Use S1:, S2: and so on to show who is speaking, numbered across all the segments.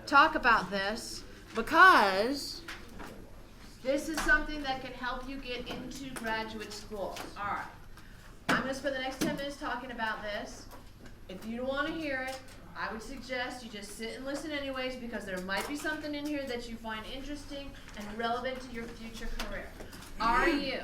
S1: talk about this because this is something that can help you get into graduate school. All right. I'm going to spend the next 10 minutes talking about this. If you don't want to hear it, I would suggest you just sit and listen anyways, because there might be something in here that you find interesting and relevant to your future career. REU.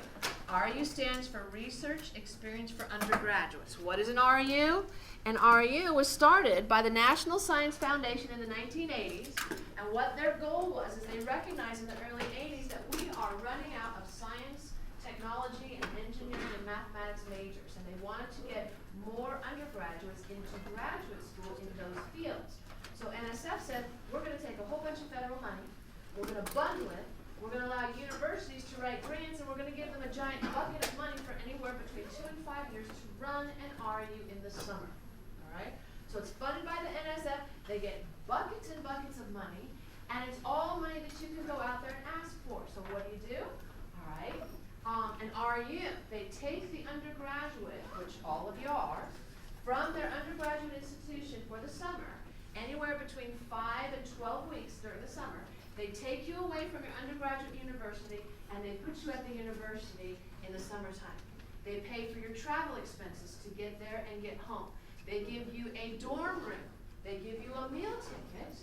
S1: REU stands for Research Experience for Undergraduates. What is an REU? An REU was started by the National Science Foundation in the 1980s, and what their goal was is they recognized in the early 80s that we are running out of science, technology, and engineering and mathematics majors, and they wanted to get more undergraduates into graduate school in those fields. So NSF said, we're going to take a whole bunch of federal money, we're going to bundle it, we're going to allow universities to write grants, and we're going to give them a giant bucket of money for anywhere between 2 and 5 years to run an REU in the summer. All right? So it's funded by the NSF, they get buckets and buckets of money, and it's all money that you can go out there and ask for. So what do? All right. An REU, they take the undergraduate, which all of you are, from their undergraduate institution for the summer, anywhere between 5 and 12 weeks during the summer. They take you away from your undergraduate university and they put you at the university in the summertime. They pay for your travel expenses to get there and get home. They give you a dorm room. They give you a meal ticket.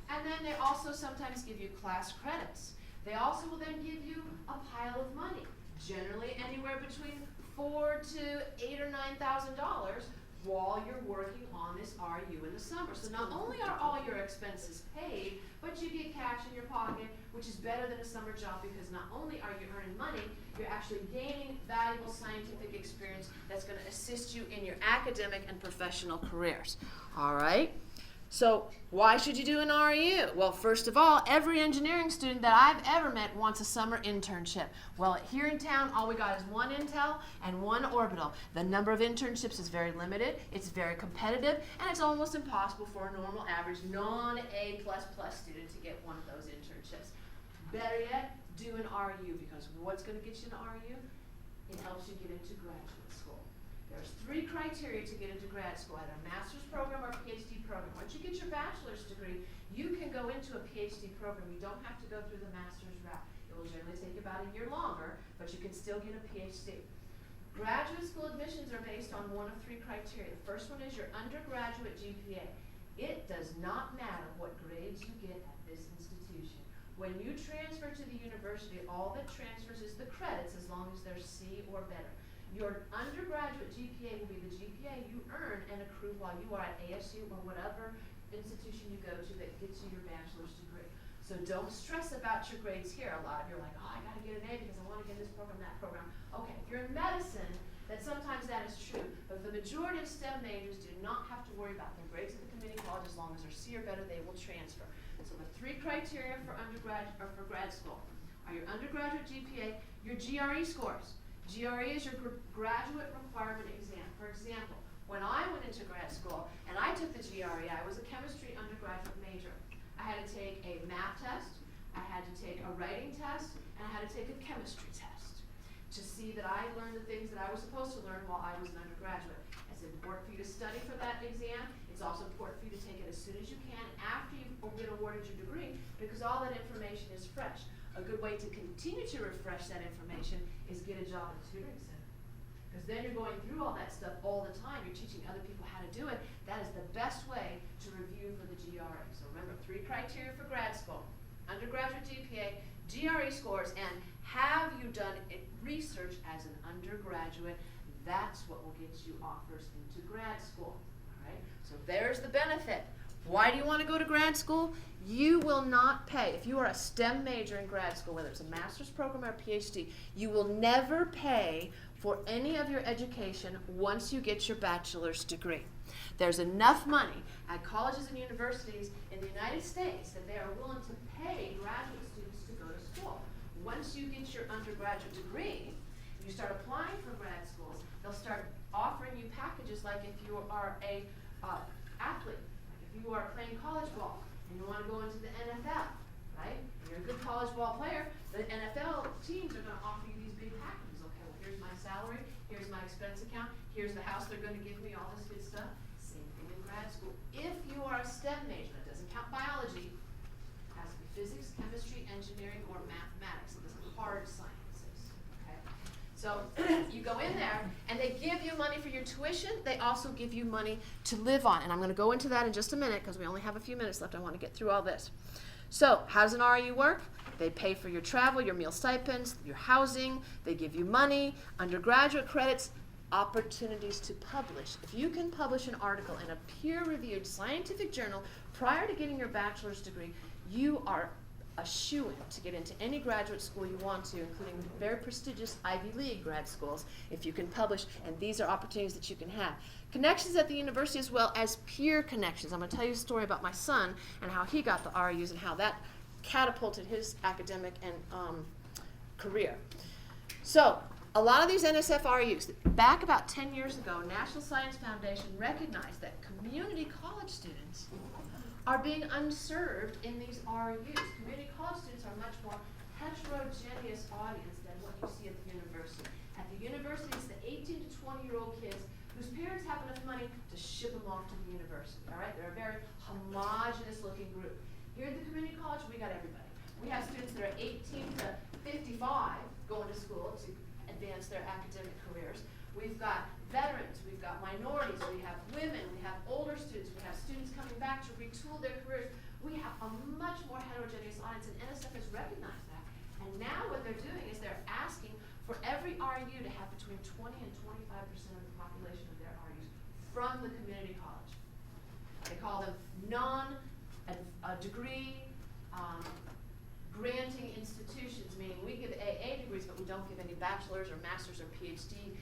S1: And then they also sometimes give you class credits. They also will then give you a pile of money, generally anywhere between $4,000 to $8,000 or $9,000 while you're working on this REU in the summer. So not only are all your expenses paid, but you get cash in your pocket, which is better than a summer job, because not only are you earning money, you're actually gaining valuable scientific experience that's going to assist you in your academic and professional careers. All right? So why should you do an REU? Well, first of all, every engineering student that I've ever met wants a summer internship. Well, here in town, all we got is one Intel and one Orbital. The number of internships is very limited, it's very competitive, and it's almost impossible for a normal average non-A++ student to get one of those internships. Better yet, do an REU, because what's going to get you an REU? It helps you get into graduate school. There's 3 criteria to get into grad school, either a master's program or a PhD program. Once you get your bachelor's degree, you can go into a PhD program. You don't have to go through the master's route. It will generally take about a year longer, but you can still get a PhD. Graduate school admissions are based on one of 3 criteria. The first one is your undergraduate GPA. It does not matter what grades you get at this institution. When you transfer to the university, all that transfers is the credits, as long as they're C or better. Your undergraduate GPA will be the GPA you earn and accrue while you are at ASU or whatever institution you go to that gets you your bachelor's degree. So don't stress about your grades here. A lot of you are like, oh, I got to get an A because I want to get this program, that program. Okay, if you're in medicine, then sometimes that is true. But the majority of STEM majors do not have to worry about their grades at the community college. As long as they're C or better, they will transfer. So the 3 criteria for undergrad or for grad school are your undergraduate GPA, your GRE scores. GRE is your graduate requirement exam. For example, when I went into grad school and I took the GRE, I was a chemistry undergraduate major. I had to take a math test, I had to take a writing test, and I had to take a chemistry test to see that I learned the things that I was supposed to learn while I was an undergraduate. It's important for you to study for that exam. It's also important for you to take it as soon as you can after you've been awarded your degree, because all that information is fresh. A good way to continue to refresh that information is get a job at a tutoring center. Because then you're going through all that stuff all the time. You're teaching other people how to do it. That is the best way to review for the GRE. So remember, 3 criteria for grad school: undergraduate GPA, GRE scores, and have you done research as an undergraduate? That's what will get you offers into grad school. All right? So there's the benefit. Why do you want to go to grad school? You will not pay. If you are a STEM major in grad school, whether it's a master's program or a PhD, you will never pay for any of your education once you get your bachelor's degree. There's enough money at colleges and universities in the United States that they are willing to pay graduate students to go to school. Once you get your undergraduate degree, you start applying for grad schools, they'll start offering you packages like if you are a athlete. You are playing college ball and you want to go into the NFL, right? And you're a good college ball player, the NFL teams are going to offer you these big packages. Okay, well, here's my salary, here's my expense account, here's the house they're going to give me, all this good stuff. Same thing in grad school. If you are a STEM major, that doesn't count biology, And they give you money for your tuition. They also give you money to live on. And I'm going to go into that in just a minute because we only have a few minutes left. I want to get through all this. So how does an REU work? They pay for your travel, your meal stipends, your housing. They give you money, undergraduate credits, opportunities to publish. If you can publish an article in a peer-reviewed scientific journal prior to getting your bachelor's degree, you are a shoo-in to get into any graduate school you want to, including very prestigious Ivy League grad schools, if you can publish, and these are opportunities that you can have. Connections at the university as well as peer connections. I'm going to tell you a story about my son and how he got the REUs and how that catapulted his academic and career. So, a lot of these NSF REUs, back about 10 years ago, National Science Foundation recognized that community college students are being unserved in these REUs. Community college students are a much more heterogeneous audience than what you see at the university. At the university, it's the 18 to 20-year-old kids whose parents have enough money to ship them off to the university. All right, they're a very homogenous-looking group. Here at the community college, we got everybody. We have students that are 18 to 55 going to school to advance their academic careers. We've got veterans, we've got minorities, we have women, we have older students, we have students coming back to retool their careers. We have a much more heterogeneous audience, and NSF has recognized that. And now what they're doing is they're asking for every REU to have between 20 and 25% of the population of their REUs from the community college. They call them non-degree granting institutions, meaning we give AA degrees, but we don't give any bachelor's or master's or PhD.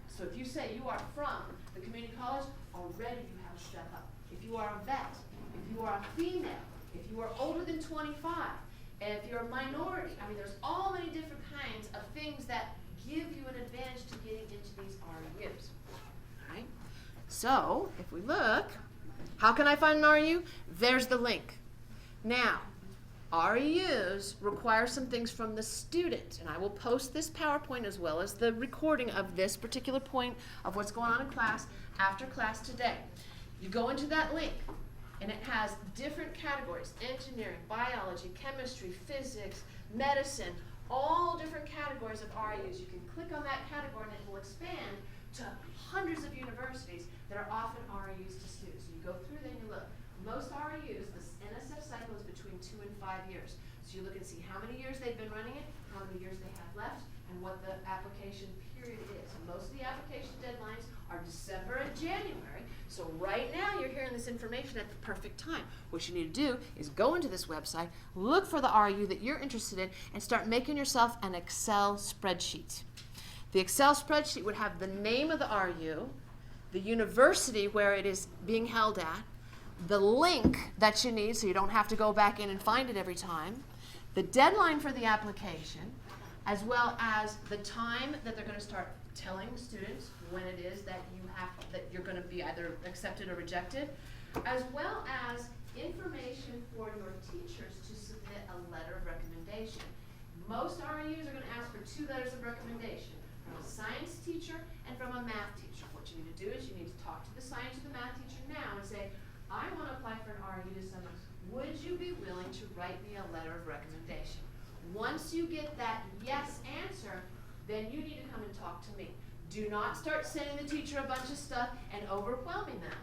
S1: So if you say you are from the community college, already you have to step up. If you are a vet, if you are a female, if you are older than 25, if you're a minority, I mean, there's all many different kinds of things that give you an advantage to getting into these REUs. All right? So if we look, how can I find an REU? There's the link. Now, REUs require some things from the student, and I will post this PowerPoint as well as the recording of this particular point of what's going on in class after class today. You go into that link, and it has different categories: engineering, biology, chemistry, physics, medicine, all different categories of REUs. You can click on that category, and it will expand to hundreds of universities that are offering REUs to students. So you go through there and you look. Most REUs, the NSF cycle is between 2 and 5 years. So you look and see how many years they've been running it, how many years they have left, and what the application period is. And most of the application deadlines are December and January. So right now you're hearing this information at the perfect time. What you need to do is go into this website, look for the REU that you're interested in, and start making yourself an Excel spreadsheet. The Excel spreadsheet would have the name of the REU, the university where it is being held at, the link that you need so you don't have to go back in and find it every time, the deadline for the application, as well as the time that they're going to start telling students when it is that you're going to be either accepted or rejected, as well as information for your teachers to submit a letter of recommendation. Most REUs are going to ask for 2 letters of recommendation, from a science teacher and from a math teacher. What you need to do is you need to talk to the science or the math teacher now and say, I want to apply for an REU this summer. Would you be willing to write me a letter of recommendation? Once you get that yes answer, then you need to come and talk to me. Do not start sending the teacher a bunch of stuff and overwhelming them.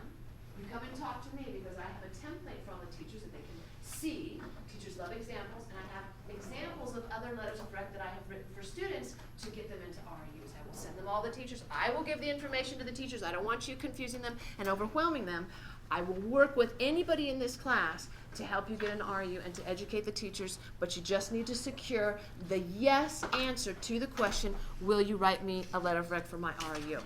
S1: You come and talk to me because I have a template for all the teachers that they can see. Teachers love examples, and I have examples of other letters of rec that I have written for students to get them into REUs. I will send them all the teachers. I will give the information to the teachers. I don't want you confusing them and overwhelming them. I will work with anybody in this class to help you get an REU and to educate the teachers, but you just need to secure the yes answer to the question, will you write me a letter of rec for my REU?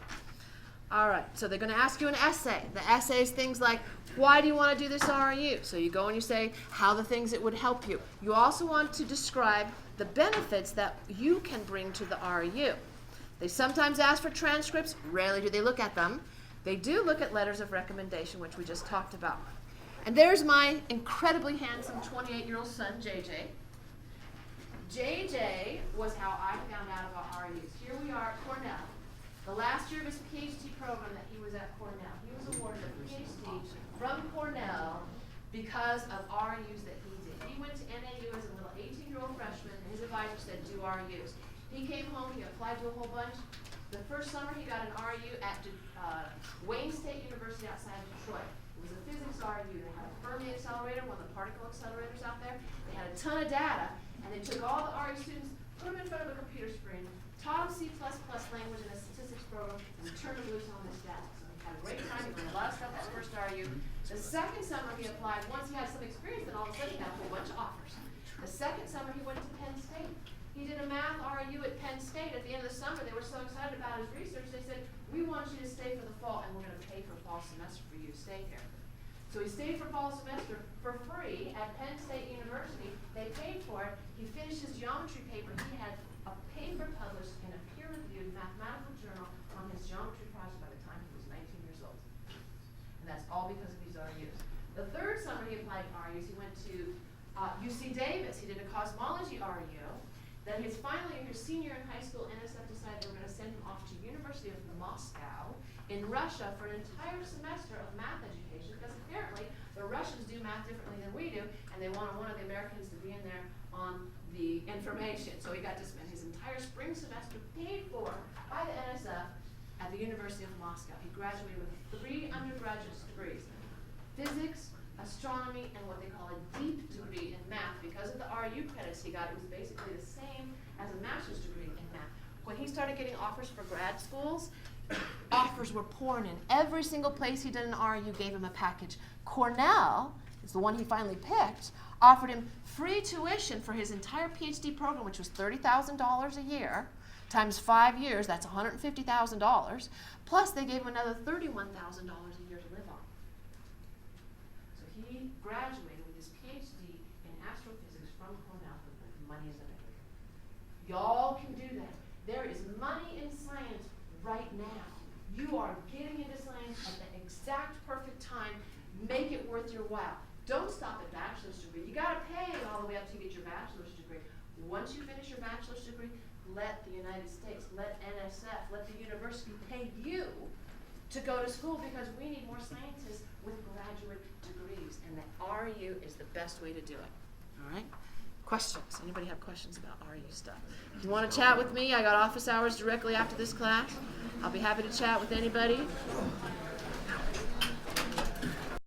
S1: All right, so they're going to ask you an essay. The essay is things like, why do you want to do this REU? So you go and you say how the things that would help you. You also want to describe the benefits that you can bring to the REU. They sometimes ask for transcripts. Rarely do they look at them. They do look at letters of recommendation, which we just talked about. And there's my incredibly handsome 28-year-old son, JJ. JJ was how I found out about REUs. Here we are at Cornell. The last year of his PhD program that he was at Cornell, he was awarded a PhD from Cornell because of REUs that he did. He went to NAU as a little 18-year-old freshman, and his advisor said, do REUs. He came home, he applied to a whole bunch. The first summer he got an REU at Wayne State University outside of Detroit. It was a physics REU. They had a Fermi accelerator, one of the particle accelerators out there. They had a ton of data, and they took all the REU students, put them in front of a computer screen, taught them C++ language and a statistics program, and turned them loose on this data. So he had a great time. He learned a lot of stuff that first REU. The second summer he applied, once he had some experience, then all of a sudden he got a whole bunch of offers. The second summer he went to Penn State. He did a math REU at Penn State. At the end of the summer, they were so excited about his research, they said, we want you to stay for the fall, and we're going to pay for fall semester for you to stay here. So he stayed for fall semester for free at Penn State University. They paid for it. He finished his geometry paper. He had a paper published in a peer-reviewed mathematical journal on his geometry project by the time he was 19 years old. And that's all because of these REUs. The third summer he applied REUs. He went to UC Davis. He did a cosmology REU. Then his final year, his senior in high school, NSF decided they were going to send him off to University of Moscow in Russia for an entire semester of math education, because apparently the Russians do math differently than we do, and they wanted one of the Americans to be in there on the information. So he got to spend his entire spring semester paid for by the NSF at the University of Moscow. He graduated with 3 undergraduate degrees: physics, astronomy, and what they call a deep degree in math. Because of the REU credits he got, it was basically the same as a master's degree in math. When he started getting offers for grad schools, offers were pouring in. Every single place he did an REU gave him a package. Cornell is the one he finally picked, offered him free tuition for his entire PhD program, which was $30,000 a year, times 5 years, that's $150,000, plus they gave him another $31,000 a year to live on. So he graduated with his PhD in astrophysics from Cornell, with money as an everything. Y'all can do that. There is money in science right now. You are getting into science at the exact perfect time. Make it worth your while. Don't stop at bachelor's degree. You got to pay all the way up to get your bachelor's degree. Once you finish your bachelor's degree, let the United States, let NSF, let the university pay you to go to school, because we need more scientists with graduate degrees, and the REU is the best way to do it. All right? Questions? Anybody have questions about REU stuff? If you want to chat with me, I got office hours directly after this class. I'll be happy to chat with anybody.